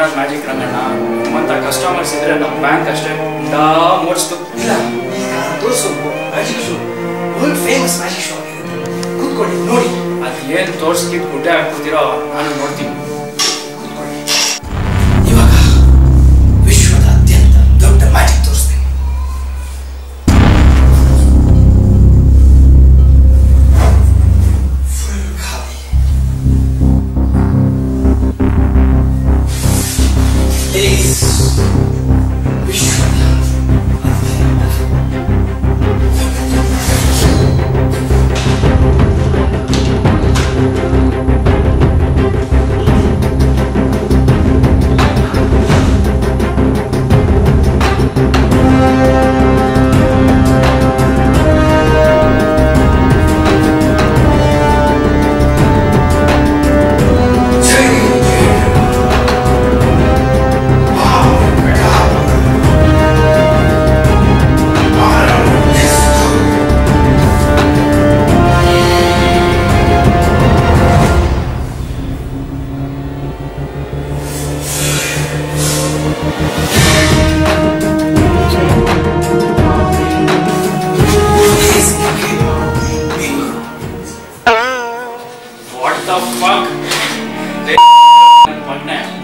ಸಕ್ಕತ್ತಾಗಿ magic Ranganna. ನಿಮ್ಮಂಥ customers ಇದ್ರೆ ನಮ್ಮ ಬ್ಯಾಂಕ್ ಅಷ್ಟೇ ಮೋಡ್ಸ್ತು. ಇಲ್ಲ ತೋರಿಸು magic show, world famous magic show. ಕೂತ್ಕೊಳ್ಳಿ ನೋಡಿ. ಅದೇನು ತೋರಿಸ್ಕಿದ್ ಗುಡ್ಡೆ ಹಾಕ್ತಿರೋ ನಾನು ನೋಡ್ತೀನಿ. ಇವಾಗ ವಿಶ್ವದ ಅತ್ಯಂತ ದೊಡ್ಡ ಮ್ಯಾಜಿಕ್ ತೋರಿಸ್ತೀನಿ.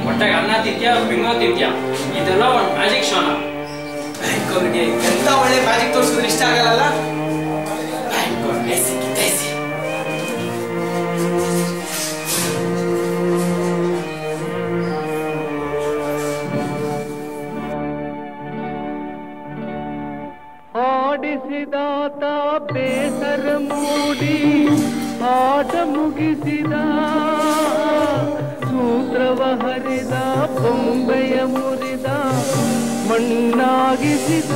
ಹೊಟ್ಟೆಗೆ ಅನ್ನ ತಿಂತ್ಯಾ ಬಿಂಗೋ ತಿಂತ್ಯಾ? ಇದೆಲ್ಲ ಒಂದು ಮ್ಯಾಜಿಕ್ ಶೋನ. ಬ್ಯಾಂಕ್ ಎಂತ ಒಳ್ಳೆ ಮ್ಯಾಜಿಕ್ ತೋರಿಸಿದ್ರೆ ಇಷ್ಟ ಆಗಲ್ಲ. ಆಡಿಸಿದಾತ ಬೇಸರ ಮೂಡಿ ಆಟ ಮುಗಿಸಿದ, ಸೂತ್ರವ ಹರಿದ ಬೊಂಬೆಯ ಮುರಿದ ಮಣ್ಣಾಗಿಸಿದ.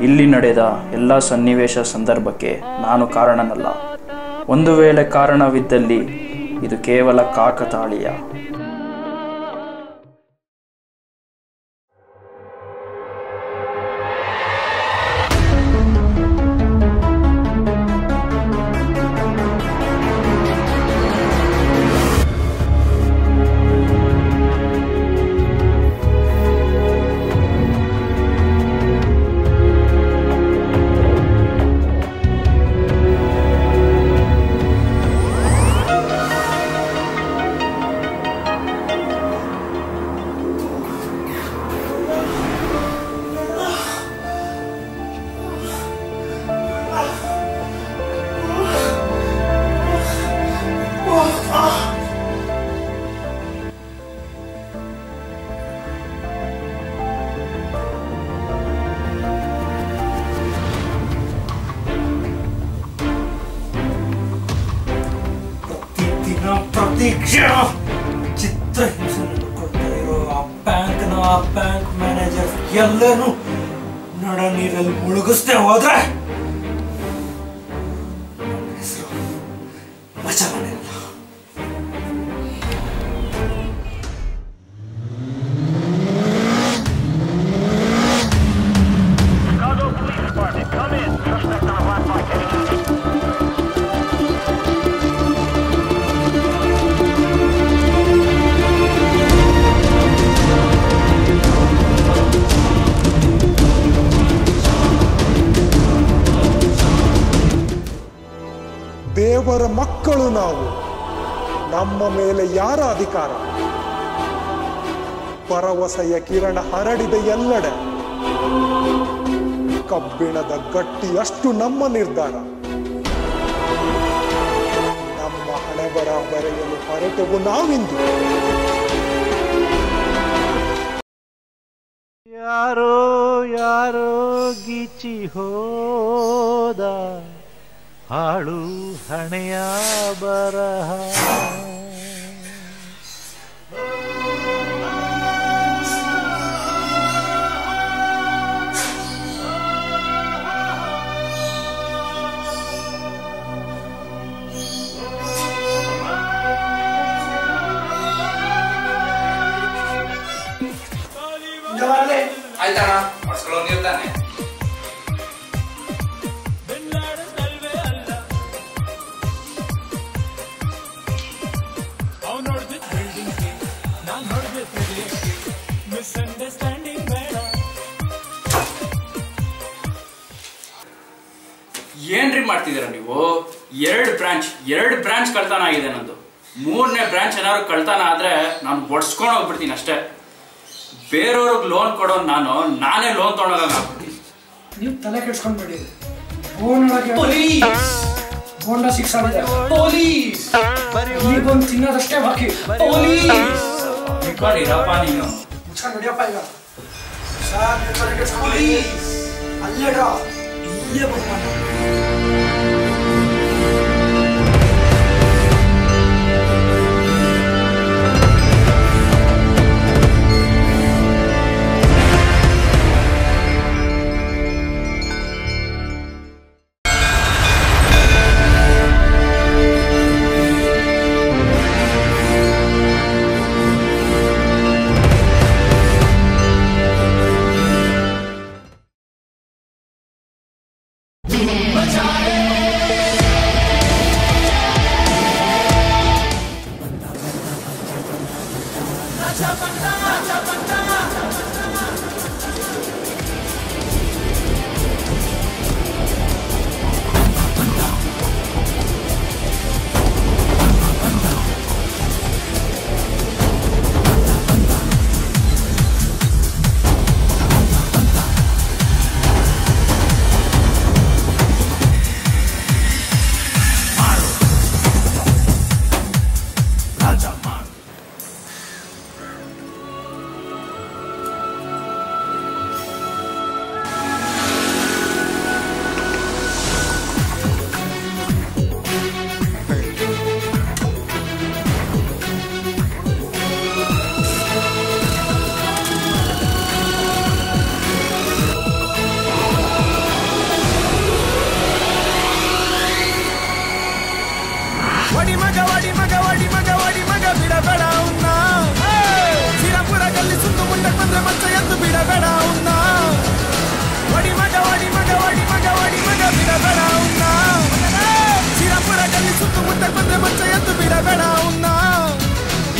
ಇಲ್ಲಿ ನಡೆದ ಎಲ್ಲ ಸನ್ನಿವೇಶ ಸಂದರ್ಭಕ್ಕೆ ನಾನು ಕಾರಣನಲ್ಲ. ಒಂದು ವೇಳೆ ಕಾರಣವಿದ್ದಲ್ಲಿ ಇದು ಕೇವಲ ಕಾಕತಾಳೀಯ. ಪ್ರತಿಕ್ಷಣ ಚಿತ್ರಹಿಂಸೆ ನಡೆಕೊಳ್ತಾ ಇರೋ ಆ ಬ್ಯಾಂಕ್ ಮ್ಯಾನೇಜರ್ ಎಲ್ಲರೂ ನಡ ನೀರಲ್ಲಿ ಮುಳುಗಿಸ್ದೆ ಹೋದ್ರೆ ಹೆಸರು ಮಚಮನೆ. ದೇವರ ಮಕ್ಕಳು ನಾವು, ನಮ್ಮ ಮೇಲೆ ಯಾರ ಅಧಿಕಾರ? ಭರವಸೆಯ ಕಿರಣ ಹರಡಿದ ಎಲ್ಲೆಡೆ, ಕಬ್ಬಿಣದ ಗಟ್ಟಿಯಷ್ಟು ನಮ್ಮ ನಿರ್ಧಾರ. ನಮ್ಮ ಹಣೆಬರ ಬರೆಯಲು ಹೊರಟೆವು ನಾವಿಂದು. ಯಾರೋ ಯಾರೋ ಗೀಚಿ ಹೋದ ಹಾಳು ಹಣೆಯ ಬರಹ. ಆಯ್ತಣ್ಣ ಮಾಡ್ಸ್ಕೊಳ್ಳೋ ನೀರು ತಾನೆ. ಏನ್ರಿ ಮಾಡ್ತಿದ್ದೀರ ನೀವು? ಎರಡು ಬ್ರಾಂಚ್ ಕಳ್ತನ ಆಗಿದೆ ನಂದು. 3ನೇ ಬ್ರಾಂಚ್ ಏನಾದ್ರು ಕಳ್ತನ ಆದ್ರೆ ನಾನು ಬಡ್ಸ್ಕೊಂಡು ಹೋಗ್ಬಿಡ್ತೀನಿ ಅಷ್ಟೇ. ಬೇರೆಯವ್ರಿಗೆ ಲೋನ್ ಕೊಡೋ ನಾನೇ ಲೋನ್ ತಗೊಂಡೋಗ್ಬಿಡ್ತೀನಿ. ನೀವು ತಲೆ ಕೆಡ್ಸ್ಕೊಂಡ್ಬೇಡಿ. ಬೋಂಡ ಸಿಕ್ಸ್ ಆಗಿದೆ. ಪೊಲೀಸ್ ಈಗೊಂದು ತಿನ್ನೋದಷ್ಟೇ ಬಾಕಿ. ಪೊಲೀಸ್ ಇರಪ್ಪ ನೀನು ಮುಚ್ಕೊಂಡು ನಡಿಯಪ್ಪ ಈಗ. ಪೊಲೀಸ್ ಅಲ್ಲೇಡ ಇಲ್ಲೇ ಬಂದ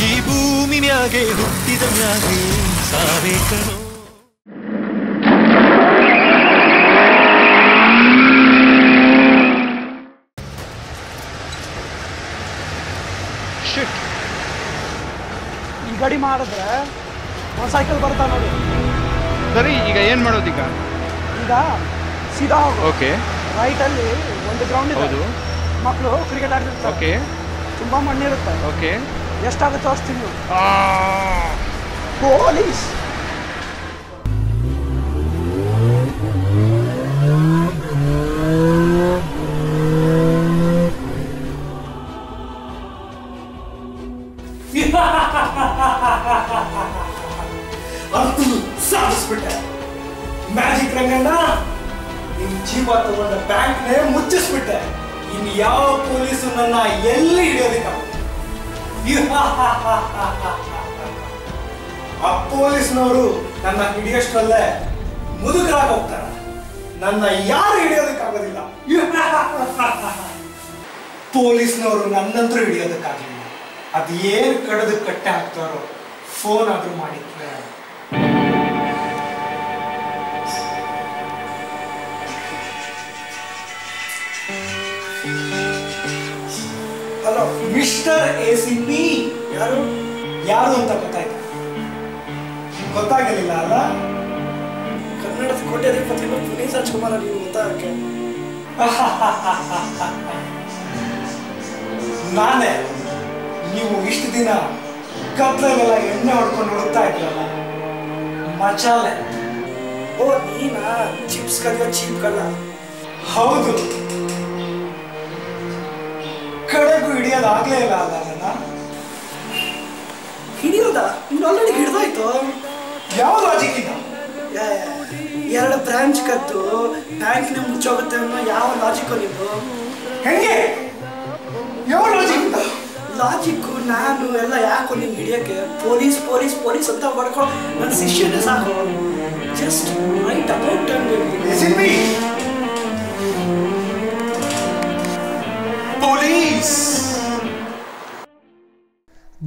ಈ ಭೂಮಿ ಮ್ಯಾಗೆ ಹುಟ್ಟಿದ ಮ್ಯಾಗೆ ಸಾವೇ ಕಣೋ. ಈ ಗಾಡಿ ಮಾಡಿದ್ರೆ ಒಂದು ಸೈಕಲ್ ಬರ್ತಾ ನೋಡಿ. ಸರಿ, ಈಗ ಏನ್ ಮಾಡೋದೀಗ? ಈಗ ಸೀದಾ ಹೋಗು. ಓಕೆ. ರೈಟ್ ಅಲ್ಲಿ ಒಂದು ಗ್ರೌಂಡ್ ಇದೆ. ಹೌದು. ಮಕ್ಕಳು ಕ್ರಿಕೆಟ್ ಆಡ್ತಿರ್ತಾರೆ. ಓಕೆ. ತುಂಬಾ ಮಣ್ಣಿರುತ್ತೆ. ಓಕೆ. ಎಷ್ಟಾಗುತ್ತೆ ಅಷ್ಟು ತಿನ್ನು. ಪೊಲೀಸ್ ಅಂತೂ ಸಾಧಿಸ್ಬಿಟ್ಟೆ. ಮ್ಯಾಜಿಕ್ ರಂಗಣ್ಣ, ನಿನ್ ಜೀವ ತಗೊಂಡ ಬ್ಯಾಂಕ್ನೇ ಮುಚ್ಚಿಸ್ಬಿಟ್ಟೆ. ಇನ್ ಯಾವ ಪೊಲೀಸು ನನ್ನ ಎಲ್ಲಿ ಹಿಡಿಯೋದಕ್ಕಾಗ? ಆ ಪೊಲೀಸ್ನವರು ನನ್ನ ಹಿಡಿಯೋಷ್ಟರಲ್ಲೇ ಮುದುಕರಾಗಿ ಹೋಗ್ತಾರ. ನನ್ನ ಯಾರು ಹಿಡಿಯೋದಕ್ಕಾಗೋದಿಲ್ಲ. ಪೊಲೀಸ್ನವರು ನನ್ನಂತರೂ ಹಿಡಿಯೋದಕ್ಕಾಗಲಿಲ್ಲ. ಅದೇನು ಕಡಿದು ಕಟ್ಟೆ ಹಾಕ್ತಾರೋ ಫೋನ್ ಆದ್ರೂ ಮಾಡಿದ್ರೆ. ಹಲೋ ಮಿಸ್ಟರ್ ACP, ಯಾರು ಅಂತ ಗೊತ್ತಾಯ್ತಾ? ಗೊತ್ತಾಗಲಿಲ್ಲ ಅಲ್ಲ? ಕನ್ನಡದ ಕೋಟ್ಯಾಧಿಪತಿ ಪುನೀತ್ ರಾಜ್ಕುಮಾರ್ ನೀವು ಗೊತ್ತಾಗಕ್ಕೆ. ನಾನೇ. ನೀವು ಇಷ್ಟು ದಿನ ಕತ್ಲೆಲ್ಲ ಎಣ್ಣೆ ಹೊಡ್ಕೊಂಡು ಹುಡುಕ್ತಾ ಇದ್ರಲ್ಲ, ಮಚಾಲೆ. ಓ ನೀನಾ? ಚಿಪ್ಸ್ ಕದಿಯೋ ಚೀಪ್ ಕಲ್ಲ. ಹೌದು, ಕಡೆಗೂ ಹಿಡಿಯೋದಾಗ್ಲೇ ಇಲ್ಲ ಅಲ್ಲ ನನ್ನ. ಹಿಡಿಯೋದ? ಇನ್ನು ಆಲ್ರೆಡಿ ಹಿಡಿದಾಯ್ತು. ಯಾವ ಲಾಜಿಕ್ ಇದು? 2 ಬ್ರಾಂಚ್ ಕದ್ದು ಬ್ಯಾಂಕ್ನ ಮುಚ್ಚೋಗುತ್ತೆ ಅನ್ನೋ ಯಾವ ಲಾಜಿಕ್ ನಿಮ್ದು? ಹೆಂಗೆ? ಯಾವ ಲಾಜಿಕ್? ಲಾಜಿಕ್ ನಾನು ಎಲ್ಲ ಯಾಕೋ ನಿಮ್ಗೆ ಹಿಡಿಯೋಕ್ಕೆ ಪೊಲೀಸ್ ಪೊಲೀಸ್ ಪೊಲೀಸ್ ಅಂತ ಮಾಡ್ಕೊಂಡು ನನ್ನ ಶಿಷ್ಯನೇ ಸಾಕು. Just write about police.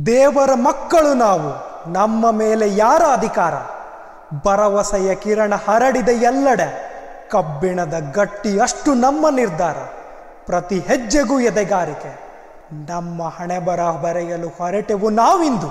ದೇವರ ಮಕ್ಕಳು ನಾವು, ನಮ್ಮ ಮೇಲೆ ಯಾರ ಅಧಿಕಾರ? ಭರವಸೆಯ ಕಿರಣ ಹರಡಿದ ಎಲ್ಲೆಡೆ, ಕಬ್ಬಿಣದ ಗಟ್ಟಿ ಅಷ್ಟು ನಮ್ಮ ನಿರ್ಧಾರ. ಪ್ರತಿ ಹೆಜ್ಜೆಗೂ ಎದೆಗಾರಿಕೆ, ನಮ್ಮ ಹಣೆ ಬರಹ ಬರೆಯಲು ಹೊರಟೆವು ನಾವಿಂದು.